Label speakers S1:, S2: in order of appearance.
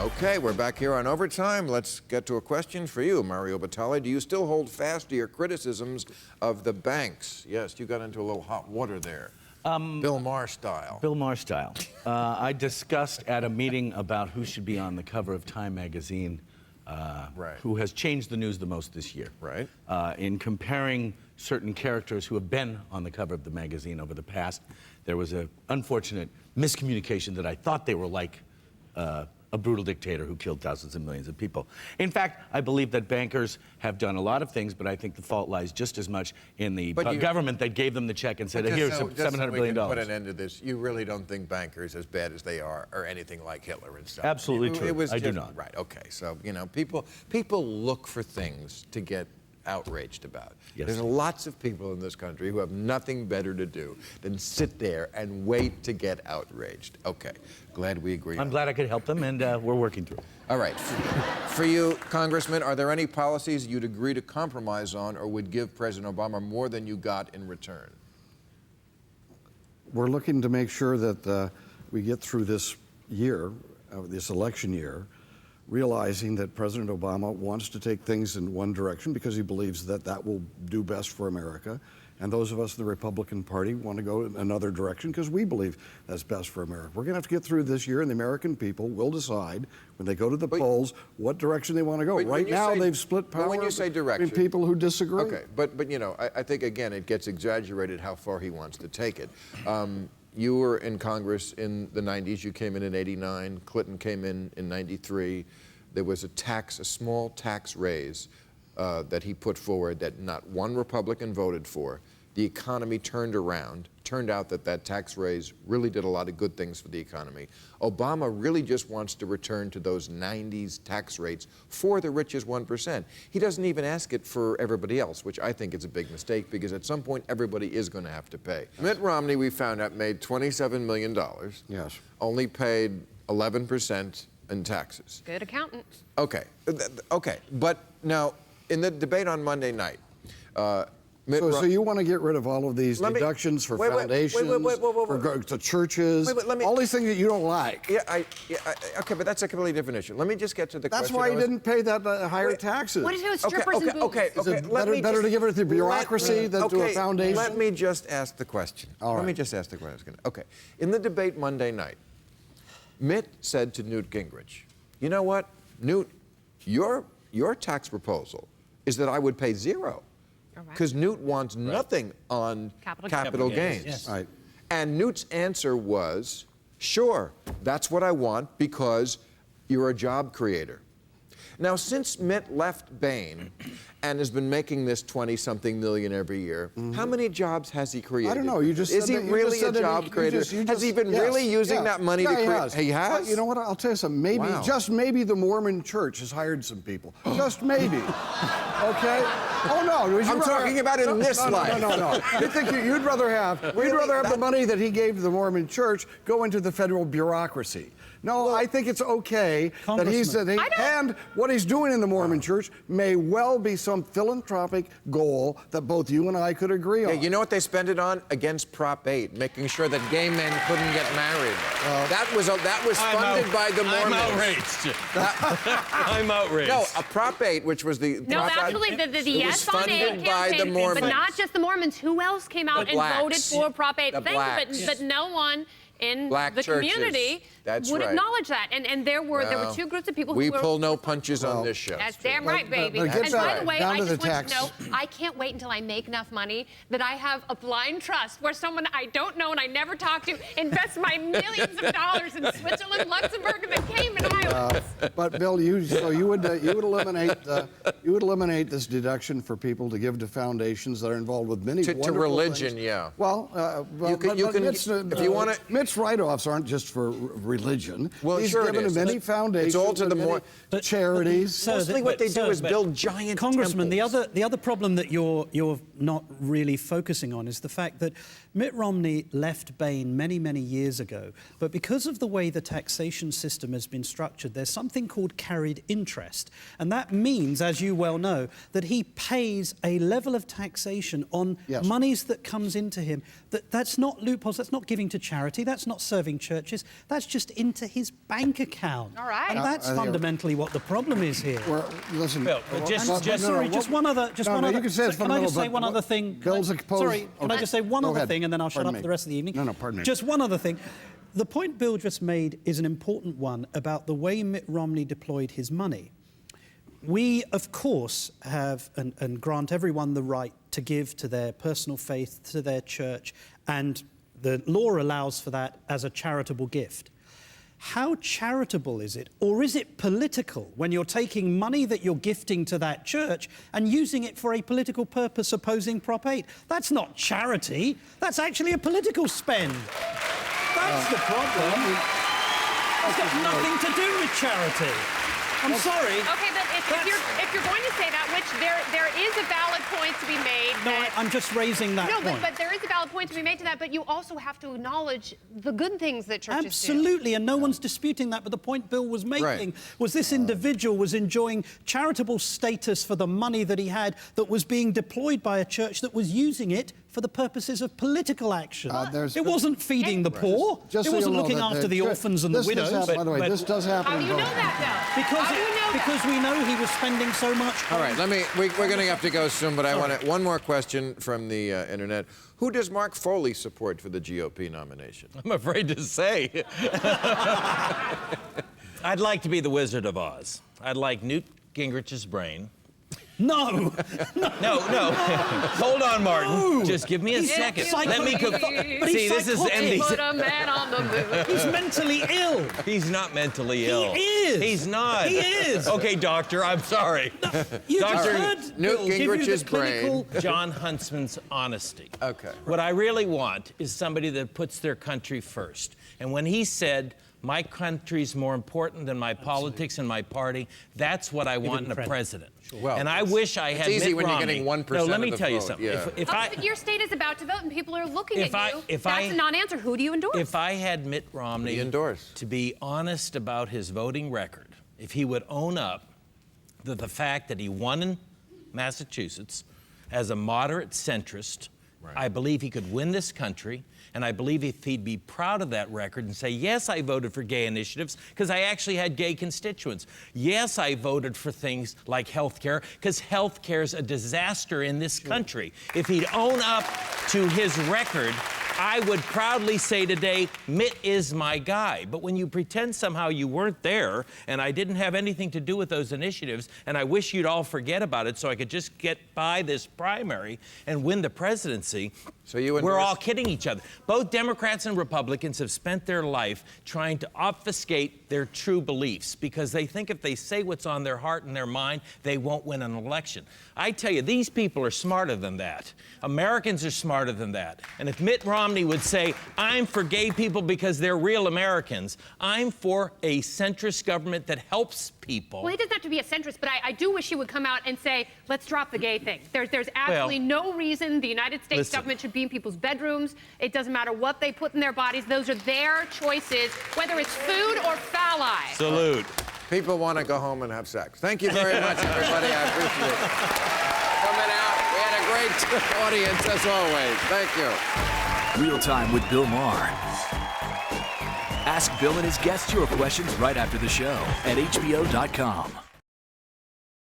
S1: Okay, we're back here on Overtime. Let's get to a question for you, Mario Batali. Do you still hold fast to your criticisms of the banks? Yes, you got into a little hot water there. Bill Maher style.
S2: Bill Maher style. I discussed at a meeting about who should be on the cover of Time magazine, who has changed the news the most this year.
S1: Right.
S2: In comparing certain characters who have been on the cover of the magazine over the past, there was an unfortunate miscommunication that I thought they were like a brutal dictator who killed thousands and millions of people. In fact, I believe that bankers have done a lot of things, but I think the fault lies just as much in the government that gave them the check and said, here's $700 billion.
S1: Put an end to this. You really don't think bankers, as bad as they are anything like Hitler and stuff?
S2: Absolutely true. I do not.
S1: Right, okay. So, you know, people look for things to get outraged about.
S2: Yes.
S1: There's lots of people in this country who have nothing better to do than sit there and wait to get outraged. Okay, glad we agree.
S2: I'm glad I could help them, and we're working through it.
S1: All right. For you, Congressman, are there any policies you'd agree to compromise on or would give President Obama more than you got in return?
S3: We're looking to make sure that we get through this year, this election year, realizing that President Obama wants to take things in one direction because he believes that that will do best for America. And those of us in the Republican Party want to go in another direction because we believe that's best for America. We're going to have to get through this year, and the American people will decide when they go to the polls what direction they want to go. Right now, they've split power
S1: when you say direction,
S3: between people who disagree.
S1: Okay, but you know, I think, again, it gets exaggerated how far he wants to take it. You were in Congress in the 90s. You came in '89. Clinton came in '93. There was a small tax raise that he put forward that not one Republican voted for. The economy turned around. Turned out that tax raise really did a lot of good things for the economy. Obama really just wants to return to those 90s tax rates for the richest 1%. He doesn't even ask it for everybody else, which I think is a big mistake because at some point everybody is going to have to pay. Mitt Romney, we found out, made $27 million.
S3: Yes.
S1: Only paid 11% in taxes.
S4: Good accountant.
S1: Okay, okay. But now, in the debate on Monday night,
S3: so you want to get rid of all of these deductions for foundations, for to churches, all these things that you don't like.
S1: Okay, but that's a completely different issue. Let me just get to the question.
S3: That's why you didn't pay that higher taxes.
S4: What is it with strippers and booze?
S1: Okay.
S3: Is it better to give it to the bureaucracy than to a foundation?
S1: Let me just ask the question.
S3: All right.
S1: Let me just ask the question. Okay. In the debate Monday night, Mitt said to Newt Gingrich, you know what, Newt, your tax proposal is that I would pay zero. Because Newt wants nothing on capital gains.
S3: Yes. Right.
S1: And Newt's answer was, sure, that's what I want because you're a job creator. Now, since Mitt left Bain and has been making this 20-something million every year, how many jobs has he created?
S3: I don't know. You just
S1: Is he really a job creator? Has he been really using that money to create? He has?
S3: You know what? I'll tell you something. Maybe, just maybe the Mormon Church has hired some people. Just maybe. Okay? Oh, no.
S1: I'm talking about in this life.
S3: No. You think you'd rather have the money that he gave to the Mormon Church go into the federal bureaucracy. No, I think it's okay that he's and what he's doing in the Mormon Church may well be some philanthropic goal that both you and I could agree on.
S1: You know what they spend it on? Against Prop 8, making sure that gay men couldn't get married. That was funded by the Mormons.
S2: I'm outraged.
S1: No, a Prop 8, which was the
S4: actually, the Yes on 8 campaign, but not just the Mormons. Who else came out and voted for Prop 8? But no one in the community would acknowledge that. And there were two groups of people who were...
S1: We pull no punches on this show.
S4: That's damn right, baby. And by the way, I just want to know, I can't wait until I make enough money that I have a blind trust where someone I don't know and I never talk to invests my millions of dollars in Switzerland, Luxembourg, and the Cayman Islands.
S3: But Bill, you would eliminate this deduction for people to give to foundations that are involved with many wonderful
S1: religion,
S3: things.
S1: yeah.
S3: Well,
S1: if you want to...
S3: Mitt's write-offs aren't just for religion.
S1: Well,
S3: he's
S1: sure
S3: given to many foundations,
S1: it's all to the more
S3: charities.
S1: Mostly what they do is build giant
S5: Congressman,
S1: temples.
S5: the other problem that you're not really focusing on is the fact that Mitt Romney left Bain many years ago, but because of the way the taxation system has been structured structured, there's something called carried interest. And that means, as you well know, that he pays a level of taxation on monies that comes into him. That's not loopholes, that's not giving to charity, that's not serving churches, that's just into his bank account.
S4: All right.
S5: And that's fundamentally what the problem is here.
S3: Listen,
S2: Bill,
S5: just one other.
S3: You can say it's
S5: can I just
S3: fundamental,
S5: say one
S3: but
S5: other thing?
S3: Bill's exposed.
S5: Sorry, can I just say one
S3: Go
S5: other
S3: ahead.
S5: thing, and then I'll shut
S3: Pardon
S5: up
S3: me.
S5: for the rest of the evening?
S3: No, pardon me.
S5: Just one other thing. The point Bill just made is an important one about the way Mitt Romney deployed his money. We, of course, have and grant everyone the right to give to their personal faith, to their church, and the law allows for that as a charitable gift. How charitable is it, or is it political, when you're taking money that you're gifting to that church and using it for a political purpose opposing Prop 8? That's not charity. That's actually a political spend. That's the problem. It's got nothing to do with charity. I'm sorry.
S4: Okay, but if you're going to say that, which there is a valid point to be made.
S5: No, I'm just raising that point.
S4: No, but there is a valid point to be made to that, but you also have to acknowledge the good things that churches do.
S5: Absolutely, and no one's disputing that, but the point Bill was making was this individual was enjoying charitable status for the money that he had that was being deployed by a church that was using it for the purposes of political action. It wasn't feeding the poor.
S3: Just
S5: it
S3: so
S5: wasn't
S3: you know
S5: looking
S3: that
S5: after the orphans and the widows.
S3: By the way, this does happen.
S4: How do you know that, though?
S5: Because we know he was spending so much.
S1: All right, we're going to have to go soon, but I want one more question from the internet. Who does Mark Foley support for the GOP nomination?
S6: I'm afraid to say. I'd like to be the Wizard of Oz. I'd like Newt Gingrich's brain.
S5: No.
S6: No. Hold on, Martin. No. Just give me a second.
S5: Let me go. But
S6: see, this is NBC.
S4: Put a man on the moon.
S5: He's mentally ill.
S6: He's not mentally ill.
S5: He is.
S6: He's not.
S5: He is.
S6: Okay, doctor, I'm sorry.
S5: You just
S6: Doctor
S5: heard
S1: Newt
S5: Bill give you the
S1: Gingrich's
S5: clinical-
S6: John Huntsman's honesty.
S1: Okay.
S6: What I really want is somebody that puts their country first. And when he said, my country's more important than my politics and my party, that's what I want in a president.
S1: Sure. Well,
S6: and I wish I had
S1: it's easy
S6: Mitt
S1: when
S6: Romney.
S1: you're getting 1%
S6: No, let
S1: of
S6: me
S1: the
S6: tell you
S1: vote,
S6: something.
S1: yeah.
S4: But your state is about to vote, and people are looking at you.
S6: That's
S4: a non-answer. Who do you endorse?
S6: If I had Mitt Romney to be honest about his voting record, if he would own up to the fact that he won in Massachusetts as a moderate centrist, I believe he could win this country. And I believe if he'd be proud of that record and say, yes, I voted for gay initiatives because I actually had gay constituents. Yes, I voted for things like health care because health care is a disaster in this country. If he'd own up to his record, I would proudly say today, Mitt is my guy. But when you pretend somehow you weren't there and I didn't have anything to do with those initiatives, and I wish you'd all forget about it so I could just get by this primary and win the presidency,
S1: so
S6: we're all kidding each other. Both Democrats and Republicans have spent their life trying to obfuscate their true beliefs because they think if they say what's on their heart and their mind, they won't win an election. I tell you, these people are smarter than that. Americans are smarter than that. And if Mitt Romney would say, I'm for gay people because they're real Americans, I'm for a centrist government that helps people.
S4: Well, he doesn't have to be a centrist, but I do wish he would come out and say, let's drop the gay thing. There's absolutely no reason the United States government should be in people's bedrooms. It doesn't matter what they put in their bodies. Those are their choices, whether it's food or phalli.
S6: Salute.
S1: People want to go home and have sex. Thank you very much, everybody. I appreciate it. Coming out. We had a great audience, as always. Thank you.
S7: Real Time with Bill Maher. Ask Bill and his guests your questions right after the show at HBO.com.